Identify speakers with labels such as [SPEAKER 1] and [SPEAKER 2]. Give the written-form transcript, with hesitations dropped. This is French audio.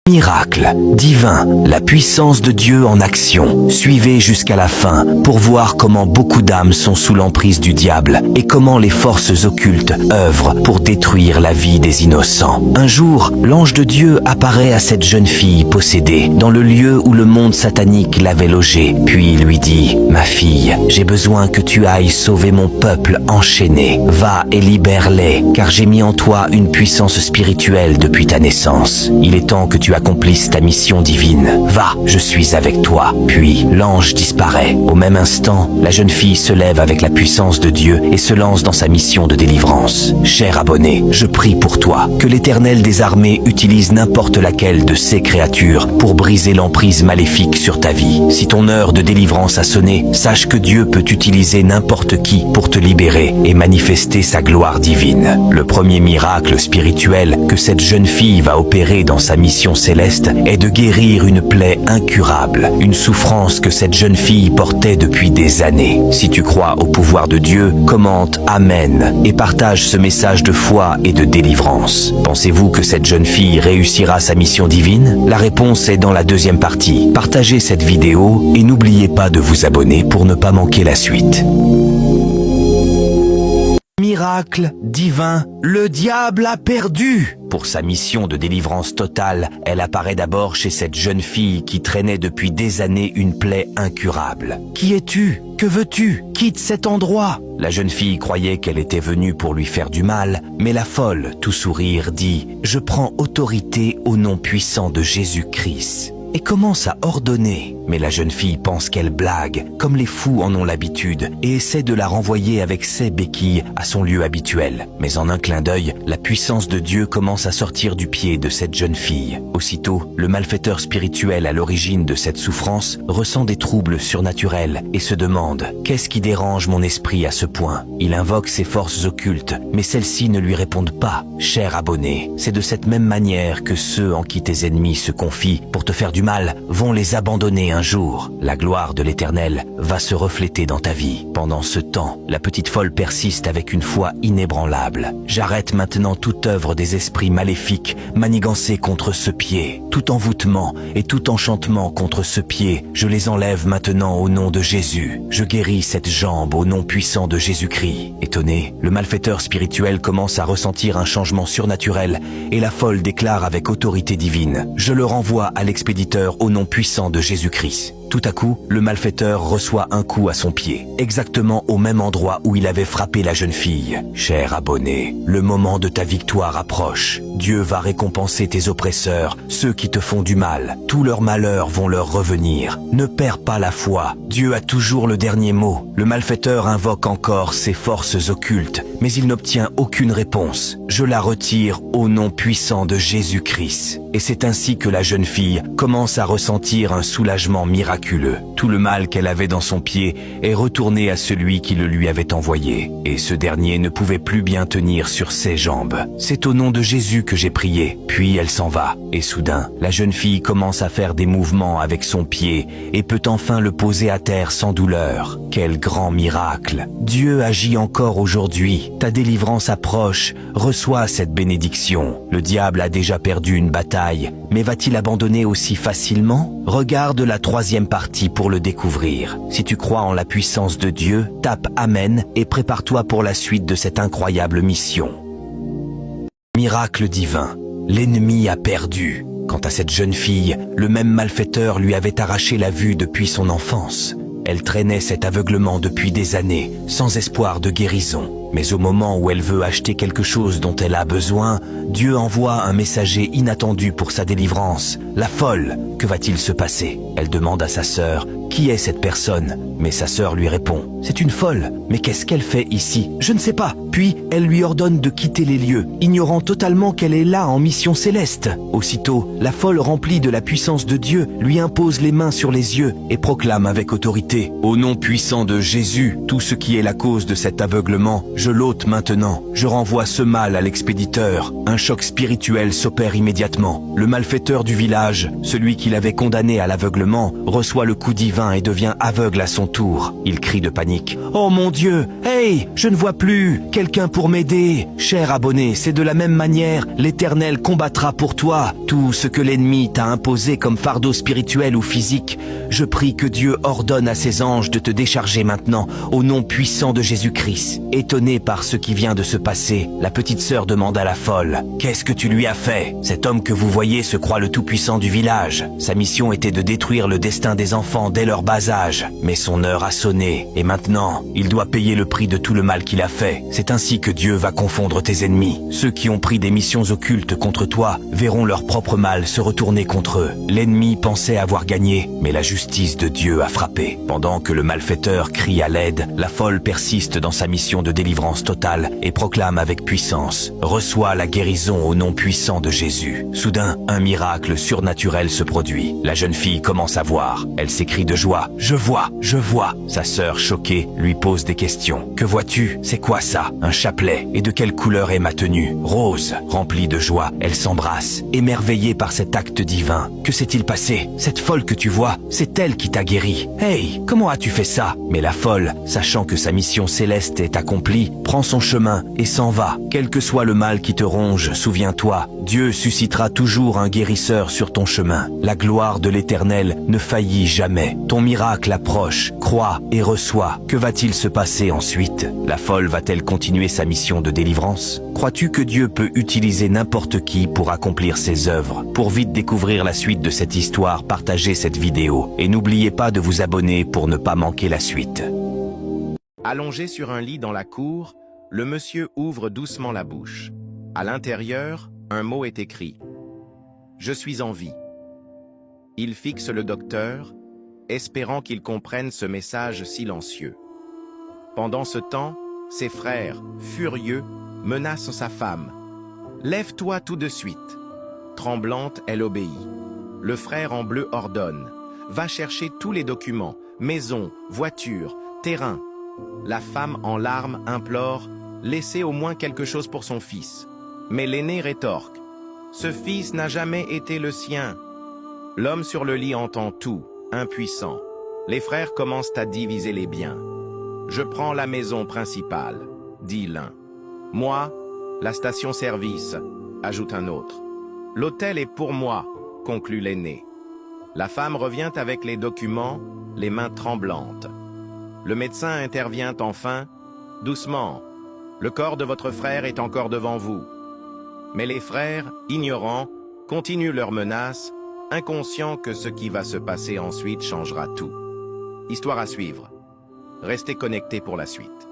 [SPEAKER 1] Miracle divin, la puissance de Dieu en action. Suivez jusqu'à la fin pour voir comment beaucoup d'âmes sont sous l'emprise du diable et comment les forces occultes œuvrent pour détruire la vie des innocents. Un jour, l'ange de Dieu apparaît à cette jeune fille possédée dans le lieu où le monde satanique l'avait logée, puis il lui dit « Ma fille, j'ai besoin que tu ailles sauver mon peuple enchaîné. Va et libère-les, car j'ai mis en toi une puissance spirituelle depuis ta naissance. Il est temps que tu accomplisse ta mission divine. Va, je suis avec toi. » Puis l'ange disparaît. Au même instant, la jeune fille se lève avec la puissance de Dieu et se lance dans sa mission de délivrance. Cher abonné, je prie pour toi que l'Éternel des armées utilise n'importe laquelle de ses créatures pour briser l'emprise maléfique sur ta vie. Si ton heure de délivrance a sonné, sache que Dieu peut utiliser n'importe qui pour te libérer et manifester sa gloire divine. Le premier miracle spirituel que cette jeune fille va opérer dans sa mission céleste est de guérir une plaie incurable, une souffrance que cette jeune fille portait depuis des années. Si tu crois au pouvoir de Dieu, commente Amen et partage ce message de foi et de délivrance. Pensez-vous que cette jeune fille réussira sa mission divine? La réponse est dans la deuxième partie. Partagez cette vidéo et n'oubliez pas de vous abonner pour ne pas manquer la suite. Miracle divin, le diable a perdu. Pour sa mission de délivrance totale, elle apparaît d'abord chez cette jeune fille qui traînait depuis des années une plaie incurable. « Qui es-tu? Que veux-tu? Quitte cet endroit !» La jeune fille croyait qu'elle était venue pour lui faire du mal, mais la folle, tout sourire, dit « Je prends autorité au nom puissant de Jésus-Christ » et commence à ordonner. Mais la jeune fille pense qu'elle blague, comme les fous en ont l'habitude, et essaie de la renvoyer avec ses béquilles à son lieu habituel. Mais en un clin d'œil, la puissance de Dieu commence à sortir du pied de cette jeune fille. Aussitôt, le malfaiteur spirituel à l'origine de cette souffrance ressent des troubles surnaturels et se demande « Qu'est-ce qui dérange mon esprit à ce point ?» Il invoque ses forces occultes, mais celles-ci ne lui répondent pas. Cher abonné, c'est de cette même manière que ceux en qui tes ennemis se confient pour te faire du mal vont les abandonner un jour. La gloire de l'Éternel va se refléter dans ta vie. Pendant ce temps, la petite folle persiste avec une foi inébranlable. J'arrête maintenant toute œuvre des esprits maléfiques manigancés contre ce pied. Tout envoûtement et tout enchantement contre ce pied, je les enlève maintenant au nom de Jésus. Je guéris cette jambe au nom puissant de Jésus-Christ. Étonné, le malfaiteur spirituel commence à ressentir un changement surnaturel et la folle déclare avec autorité divine « Je le renvoie à l'expéditeur au nom puissant de Jésus-Christ ». Tout à coup, le malfaiteur reçoit un coup à son pied, exactement au même endroit où il avait frappé la jeune fille. Cher abonné, le moment de ta victoire approche. Dieu va récompenser tes oppresseurs, ceux qui te font du mal. Tous leurs malheurs vont leur revenir. Ne perds pas la foi. Dieu a toujours le dernier mot. Le malfaiteur invoque encore ses forces occultes, mais il n'obtient aucune réponse. Je la retire au nom puissant de Jésus-Christ. Et c'est ainsi que la jeune fille commence à ressentir un soulagement miraculeux. Tout le mal qu'elle avait dans son pied est retourné à celui qui le lui avait envoyé. Et ce dernier ne pouvait plus bien tenir sur ses jambes. C'est au nom de Jésus que j'ai prié. Puis elle s'en va. Et soudain, la jeune fille commence à faire des mouvements avec son pied et peut enfin le poser à terre sans douleur. Quel grand miracle! Dieu agit encore aujourd'hui. Ta délivrance approche. Reçois cette bénédiction. Le diable a déjà perdu une bataille, mais va-t-il abandonner aussi facilement? Regarde la troisième partie pour le découvrir. Si tu crois en la puissance de Dieu, tape Amen et prépare-toi pour la suite de cette incroyable mission. Miracle divin. L'ennemi a perdu. Quant à cette jeune fille, le même malfaiteur lui avait arraché la vue depuis son enfance. Elle traînait cet aveuglement depuis des années, sans espoir de guérison. Mais au moment où elle veut acheter quelque chose dont elle a besoin, Dieu envoie un messager inattendu pour sa délivrance. La folle, que va-t-il se passer? Elle demande à sa sœur, qui est cette personne? Mais sa sœur lui répond, c'est une folle, mais qu'est-ce qu'elle fait ici? Je ne sais pas. Puis elle lui ordonne de quitter les lieux, ignorant totalement qu'elle est là en mission céleste. Aussitôt, la folle remplie de la puissance de Dieu lui impose les mains sur les yeux et proclame avec autorité, au nom puissant de Jésus, tout ce qui est la cause de cet aveuglement, je l'ôte maintenant. Je renvoie ce mal à l'expéditeur. Un choc spirituel s'opère immédiatement. Le malfaiteur du village, celui qui l'avait condamné à l'aveuglement, reçoit le coup divin divin et devient aveugle à son tour. Il crie de panique. « Oh mon Dieu! Hey! Je ne vois plus! Quelqu'un pour m'aider! Cher abonné, c'est de la même manière, l'Éternel combattra pour toi tout ce que l'ennemi t'a imposé comme fardeau spirituel ou physique. Je prie que Dieu ordonne à ses anges de te décharger maintenant, au nom puissant de Jésus-Christ. » Étonnée par ce qui vient de se passer, la petite sœur demande à la folle. « Qu'est-ce que tu lui as fait? Cet homme que vous voyez se croit le tout-puissant du village. Sa mission était de détruire le destin des enfants dès leur bas âge. Mais son heure a sonné, et maintenant, il doit payer le prix de tout le mal qu'il a fait. C'est ainsi que Dieu va confondre tes ennemis. Ceux qui ont pris des missions occultes contre toi verront leur propre mal se retourner contre eux. L'ennemi pensait avoir gagné, mais la justice de Dieu a frappé. Pendant que le malfaiteur crie à l'aide, la folle persiste dans sa mission de délivrance totale et proclame avec puissance: « Reçois la guérison au nom puissant de Jésus. » Soudain, un miracle surnaturel se produit. La jeune fille commence à voir. Elle s'écrie de joie. « Je vois, je vois !» Sa sœur, choquée, lui pose des questions. « Que vois-tu? C'est quoi ça? Un chapelet. Et de quelle couleur est ma tenue? » Rose. Remplie de joie, elle s'embrasse, émerveillée par cet acte divin. « Que s'est-il passé? Cette folle que tu vois, c'est elle qui t'a guéri. Hey, comment as-tu fait ça? » Mais la folle, sachant que sa mission céleste est accomplie, prend son chemin et s'en va. Quel que soit le mal qui te ronge, souviens-toi, Dieu suscitera toujours un guérisseur sur ton chemin. La gloire de l'Éternel ne faillit jamais. Ton miracle approche, crois et reçois. Que va-t-il se passer ensuite? La folle va-t-elle continuer sa mission de délivrance? Crois-tu que Dieu peut utiliser n'importe qui pour accomplir ses œuvres? Pour vite découvrir la suite de cette histoire, partagez cette vidéo et n'oubliez pas de vous abonner pour ne pas manquer la suite.
[SPEAKER 2] Allongé sur un lit dans la cour, le monsieur ouvre doucement la bouche. À l'intérieur, un mot est écrit. « Je suis en vie ». Il fixe le docteur, espérant qu'il comprenne ce message silencieux. Pendant ce temps, ses frères, furieux, menacent sa femme. « Lève-toi tout de suite !» Tremblante, elle obéit. Le frère en bleu ordonne. « Va chercher tous les documents, maison, voiture, terrain. » La femme en larmes implore « Laissez au moins quelque chose pour son fils ». Mais l'aîné rétorque « Ce fils n'a jamais été le sien ». L'homme sur le lit entend tout, impuissant. Les frères commencent à diviser les biens. « Je prends la maison principale », dit l'un. « Moi, la station-service », ajoute un autre. « L'hôtel est pour moi », conclut l'aîné. La femme revient avec les documents, les mains tremblantes. Le médecin intervient enfin. « Doucement, le corps de votre frère est encore devant vous. » Mais les frères, ignorants, continuent leurs menaces, inconscients que ce qui va se passer ensuite changera tout. Histoire à suivre. Restez connectés pour la suite.